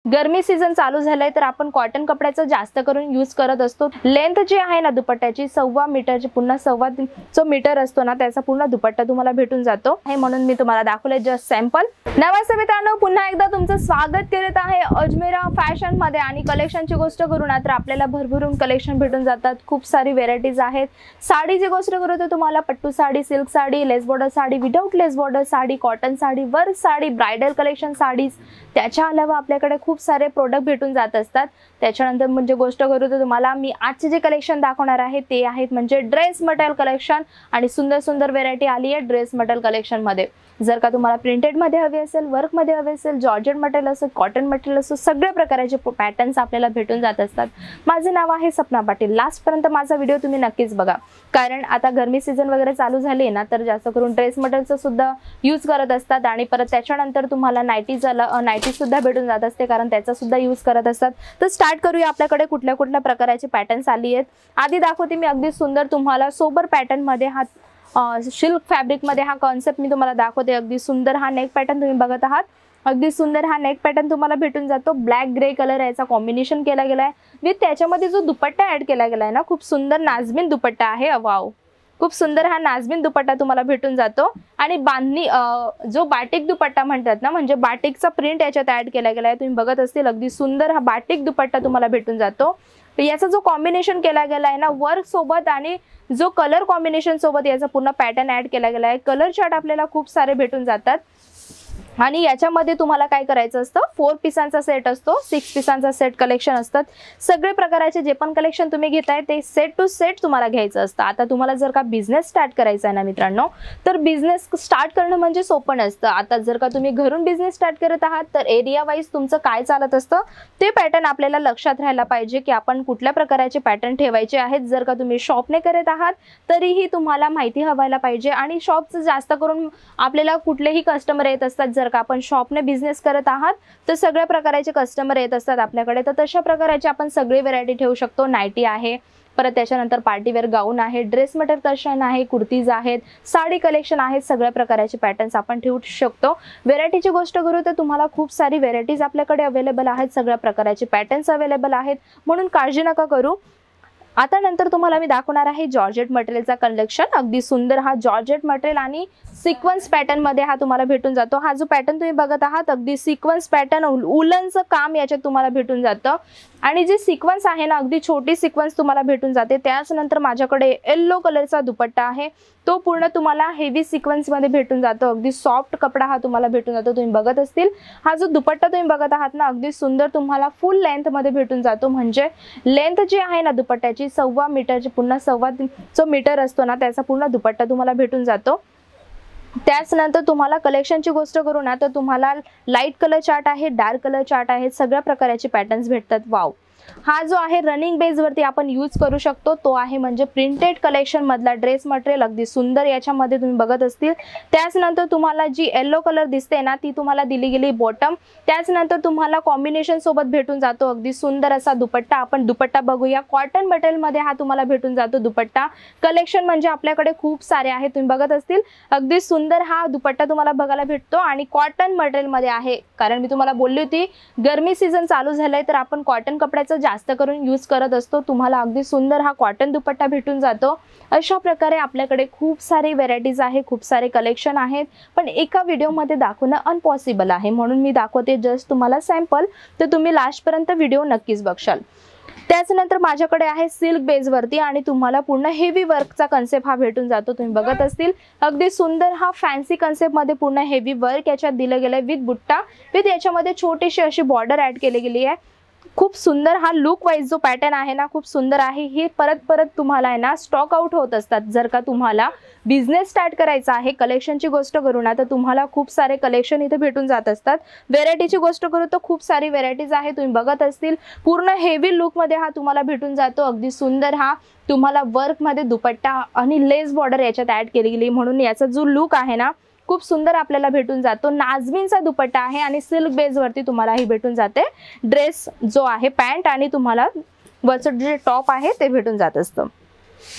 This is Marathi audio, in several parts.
गरमी सीझन चालू झालाय तर आपण कॉटन कपड्याचा जास्त करून यूज करत असतो। लेंथ जी आहे ना दुपट्ट्याची 1.25 मीटरची, पुन्हा 1.25 जो मीटर असतो ना त्याचा पूर्ण दुपट्टा तुम्हाला भेटून जातो। हे म्हणून मी तुम्हाला दाखवले जस्ट सॅम्पल। नमस्ते मित्रांनो, पुन्हा एकदा तुमचं स्वागत करत आहे अजमेरा फॅशन मध्ये। आणि कलेक्शनची गोष्ट करू ना तर आपल्याला भरभरून कलेक्शन भेटून जातात, खूप सारी व्हेरायटीज आहेत। साडीची गोष्ट करू तर तुम्हाला pattu sari, silk sari, lace border sari, without lace border sari, cotton sari, work sari, bridal collection saris, त्याच्या अलावा आपल्याकडे खूप सारे प्रोडक्ट भेटून जात असतात। त्याच्यानंतर म्हणजे गोष्ट करू तर तुम्हाला मी आजचे जे कलेक्शन दाखवणार आहे ते आहेत म्हणजे ड्रेस मटेरियल कलेक्शन। आणि सुंदर सुंदर व्हेरायटी आली आहे ड्रेस मटेरियल कलेक्शन मध्ये। जर का तुम्हाला प्रिंटेड मध्ये हवे असेल, वर्क मध्ये हवे असेल, जॉर्जेट मटेरियल असेल, कॉटन मटेरियल असेल, सगळ्या प्रकारचे पॅटर्न्स आपल्याला भेटून जात असतात। माझे नाव आहे सपना पाटील। लास्ट पर्यंत माझा व्हिडिओ तुम्ही नक्कीच बघा, कारण आता गरमी सीझन वगैरे चालू झाली ना तर जास्त करून ड्रेस मटेरियलचं सुद्धा यूज करत असतात। आणि परत त्याच्यानंतर तुम्हाला नाईटी सुद्धा भेटून जात असते, कारण त्याचा सुद्धा यूज करत असतात। तर स्टार्ट करूया, आपल्याकडे कुठल्या कुठल्या प्रकारचे पॅटर्न्स आली आहेत। आधी दाखवते मी अगदी सुंदर तुम्हाला सोबर पॅटर्न मध्ये हा सिल्क फॅब्रिक मध्ये हा कॉन्सेप्ट मी तुम्हाला दाखवते। अगदी सुंदर हा नेक पॅटर्न तुम्ही बघत आहात। अगदी सुंदर हा नेक पॅटर्न तुम्हाला भेटून जातो। ब्लॅक ग्रे कलर याचा कॉम्बिनेशन केला गेलाय विथ त्याच्यामध्ये जो दुपट्टा ऍड केला गेलाय ना, खूप सुंदर नाजमीन दुपट्टा आहे। वाव, खूप सुंदर हा नाजमीन दुपट्टा तुम्हाला भेटून जातो। आणि बांधणी जो बाटिक दुपट्टा म्हणतात ना, म्हणजे बाटिकचा प्रिंट याच्यात ऍड केला गेलाय, तुम्ही बघत असतील। अगदी सुंदर हा बाटिक दुपट्टा तुम्हाला भेटून जातो। याचा जो कॉम्बिनेशन केला गेलाय ना वर्क सोबत आणि जो कलर कॉम्बिनेशन सोबत याचा पूर्ण पॅटर्न ऍड केला गेलाय। कलर चार्ट आपल्याला खूप सारे भेटून जातात। आणि याच्यामध्ये तुम्हाला काय करायचं असतं, 4 पिसांचा सेट असतो, 6 पिसांचा सेट कलेक्शन असतात। सगळे प्रकारचे जे पण कलेक्शन तुम्ही घेताय ते सेट टू सेट तुम्हाला घ्यायचं असतं। आता तुम्हाला जर का बिझनेस स्टार्ट करायचा आहे ना मित्रांनो, तर बिझनेस स्टार्ट करणं म्हणजे सोपं नसतं। आता जर का तुम्ही घरून बिझनेस स्टार्ट करत आहात तर एरिया वाईज तुमचं काय चालत असतं ते पॅटर्न आपल्याला लक्षात राहायला पाहिजे की आपण कुठल्या प्रकारचे पॅटर्न ठेवायचे आहेत। जर का तुम्ही शॉपने करत आहात तरीही तुम्हाला माहिती हवायला पाहिजे। आणि शॉपचं जास्त करून आपल्याला कुठलेही कस्टमर येत असतात। जर का आपण शॉपने बिझनेस करत आहात तर सगळ्या प्रकारचे कस्टमर येत असतात आपल्याकडे, तर तशा प्रकारचे आपण सगळी व्हेरायटी ठेवू शकतो। नाईटी आहे, परत त्याच्यानंतर पार्टीवेअर गाऊन आहे, ड्रेस मटेरियल कलेक्शन आहे, कुर्तीज आहेत, साडी कलेक्शन आहेत, सगळ्या प्रकारचे पॅटर्न्स आपण ठेवू शकतो। व्हेरायटीची गोष्ट करू तर तुम्हाला खूप सारी व्हेरायटीज आपल्याकडे अवेलेबल आहेत, सगळ्या प्रकारचे पॅटर्न्स अवेलेबल आहेत, म्हणून काळजी नका करू। आता नंतर तुम्हाला मी दाखवणार आहे जॉर्जेट मटेरियलचा कलेक्शन। अगदी सुंदर हा जॉर्जेट मटेरियल आणि सिक्वेन्स पॅटर्न मध्ये हा तुम्हाला भेटून जातो। हा जो पॅटर्न तुम्ही बघत आहात अगदी सिक्वेन्स पॅटर्न, उलनचं काम याच्यात तुम्हाला भेटून जातं। आणि जी सिक्वेन्स आहे ना, अगदी छोटी सिक्वेन्स तुम्हाला भेटून जाते। त्याच नंतर माझ्याकडे येलो कलरचा दुपट्टा आहे, तो पूर्ण तुम्हाला हेवी सिक्वेन्स मध्ये भेटून जातो। अगदी सॉफ्ट कपडा हा तुम्हाला भेटून जातो। तुम्ही बघत असतील हा जो दुपट्टा तुम्ही बघत आहात ना, अगदी सुंदर तुम्हाला फुल लेंथ मध्ये भेटून जातो। म्हणजे लेंथ जी आहे ना दुपट्ट्याची 1.25 मीटरची, पुन्हा 1.25 जो मीटर असतो ना त्याचा पूर्ण दुपट्टा तुम्हाला भेटून जातो। त्याच नंतर तुम्हाला कलेक्शनची गोष्ट करू ना तर तुम्हाला लाईट कलर चार्ट आहे, डार्क कलर चार्ट आहे, सगळ्या प्रकारचे पॅटर्न्स भेटतात। वाव, हा जो आहे रनिंग बेस वरती आपण यूज करू शकतो, तो आहे म्हणजे प्रिंटेड कलेक्शन मधला ड्रेस मटेरियल। अगदी सुंदर याच्यामध्ये तुम्ही बघत असतील। त्याच नंतर तुम्हाला जी येलो कलर दिसते ना ती तुम्हाला दिली गेली बॉटम। त्याच नंतर तुम्हाला कॉम्बिनेशन सोबत भेटून जातो अगदी सुंदर असा दुपट्टा। आपण दुपट्टा बघूया, कॉटन मटेरियल मध्ये हा तुम्हाला भेटून जातो दुपट्टा। कलेक्शन म्हणजे आपल्याकडे खूप सारे आहेत, तुम्ही बघत असतील। अगदी सुंदर हा दुपट्टा तुम्हाला बघायला भेटतो आणि कॉटन मटेरियल मध्ये आहे, कारण मी तुम्हाला बोलली होती गरमी सीझन चालू झालाय तर आपण कॉटन कपड्याचं जास्त करून यूज करत असतो। तुम्हाला अगदी सुंदर हा कॉटन दुपट्टा भेटून जातो। अशा प्रकारे आपल्याकडे खूप सारी व्हेरायटीज आहे, खूप सारे कलेक्शन आहेत, पण एका व्हिडिओमध्ये दाखवणं अनपॉसिबल आहे, म्हणून मी दाखवते जस्ट तुम्हाला सॅम्पल। तर तुम्ही लास्ट पर्यंत व्हिडिओ नक्कीच बघशाल। त्याचनंतर माझ्याकडे आहे सिल्क बेस वरती आणि तुम्हाला पूर्ण हेवी वर्कचा कन्सेप्ट हा भेटून जातो। तुम्ही बघत असतील अगदी सुंदर हा फॅन्सी कन्सेप्ट मध्ये पूर्ण हेवी वर्क याच्यात दिलं गेलंय विथ बुट्टा, विथ याच्यामध्ये छोटीशी अशी बॉर्डर ऍड केली गेली आहे। खूप सुंदर हा लुक वाईज जो पॅटर्न आहे ना खूप सुंदर आहे। हे परत तुम्हाला आहे ना स्टॉक आउट होत असतात। जर का तुम्हाला बिझनेस स्टार्ट करायचा आहे, कलेक्शनची गोष्ट करू ना तर तुम्हाला खूप सारे कलेक्शन इथे भेटून जात असतात। व्हेरायटीची गोष्ट करू तर खूप सारी व्हेरायटीज आहे, तुम्ही बघत असतील। पूर्ण हेवी लुक मध्ये हा तुम्हाला भेटून जातो। अगदी सुंदर हा तुम्हाला वर्क मध्ये दुपट्टा आणि लेस बॉर्डर याच्यात ऍड केली गेली, म्हणून याचा जो लुक आहे ना खूप सुंदर आपल्याला भेटून जातो। नाजमीनचा दुपट्टा आहे आणि सिल्क बेस वरती तुम्हाला ही भेटून जाते ड्रेस जो आहे पॅन्ट, आणि तुम्हाला वरचं जे टॉप आहे ते भेटून जात असतं।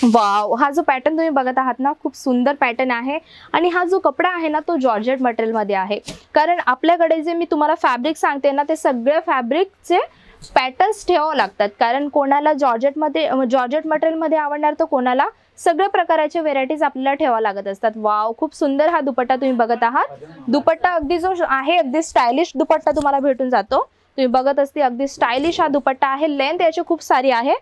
वाव, हा जो पॅटर्न तुम्ही बघत आहात ना, खूप सुंदर पॅटर्न आहे. आणि हा जो कपडा आहे ना, तो जॉर्जेट मटेरियल मध्ये आहे. कारण आपल्याकडे जे मी तुम्हाला फॅब्रिक सांगते ना, ते सगळे फॅब्रिकचे पॅटर्न्स ठेवावं लागतात. कारण कोणाला जॉर्जेट मटेरियल मध्ये आवडणार, तर कोणाला सगळ्या प्रकारचे व्हेरायटीज आपल्याला ठेवावं लागत असतात. वाव, खूप सुंदर हा दुपट्टा तुम्ही बघत आहात. दुपट्टा अगदी जो आहे, अगदी स्टायलिश दुपट्टा तुम्हाला भेटून जातो. तुम्ही बघत असतील अगदी स्टायलिश हा दुपट्टा आहे. लेंथ याची खूप सारी आहे,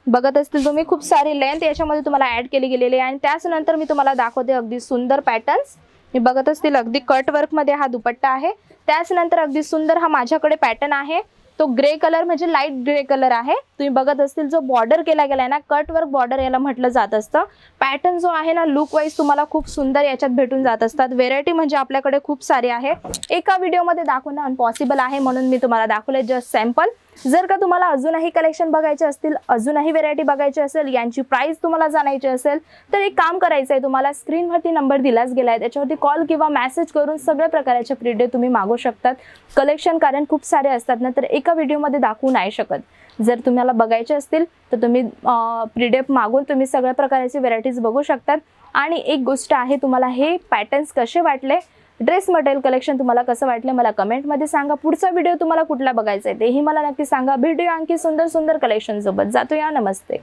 बघत असतील तुम्ही, खूप सारी लेंथ याच्यामध्ये तुम्हाला ऍड केली गेलेली आहे. आणि त्याच नंतर मी तुम्हाला दाखवते अगदी सुंदर पॅटर्न्स. मी बघत असतील अगदी कट वर्क मध्ये हा दुपट्टा आहे. त्याच नंतर अगदी सुंदर हा माझ्याकडे पॅटर्न आहे, तो ग्रे कलर म्हणजे लाईट ग्रे कलर आहे. तुम्ही बघत असतील जो बॉर्डर केला गेलाय ना, कट वर्क बॉर्डर याला म्हटलं जात असतं. पॅटर्न जो आहे ना, लुक वाईज तुम्हाला खूप सुंदर याच्यात भेटून जात असतात. व्हेरायटी म्हणजे आपल्याकडे खूप सारी आहे. एका व्हिडिओमध्ये दाखवणं अनपॉसिबल आहे, म्हणून मी तुम्हाला दाखवले जस्ट सॅम्पल. जर का तुम्हाला अजूनही कलेक्शन बघायचे असतील, अजूनही व्हेरायटी बघायची असेल, यांची प्राइस तुम्हाला जाणायची असेल, तर एक काम करायचं आहे, तुम्हाला स्क्रीनवरती नंबर दिलाच गेला आहे, त्याच्यावरती कॉल किंवा मेसेज करून सगळ्या प्रकारचे प्रिडे तुम्ही मागवू शकतात. कलेक्शन कारण खूप सारे असतात ना, तर एका व्हिडिओमध्ये दाखवू नाही शकत. जर तुम्हाला बघायचे असतील तर तुम्ही प्रिडेप मागून तुम्ही सगळ्या प्रकारचे व्हेरायटीज बघू शकतात. आणि एक गोष्ट आहे, तुम्हाला हे पॅटर्न्स कसे वाटले, ड्रेस मटेरियल कलेक्शन तुम्हाला कसं वाटलं, मला कमेंटमध्ये सांगा. पुढचा व्हिडिओ तुम्हाला कुठला बघायचा आहे तेही मला नक्की सांगा. भेटूया आणखी सुंदर सुंदर कलेक्शन सोबत. जातो या, नमस्ते.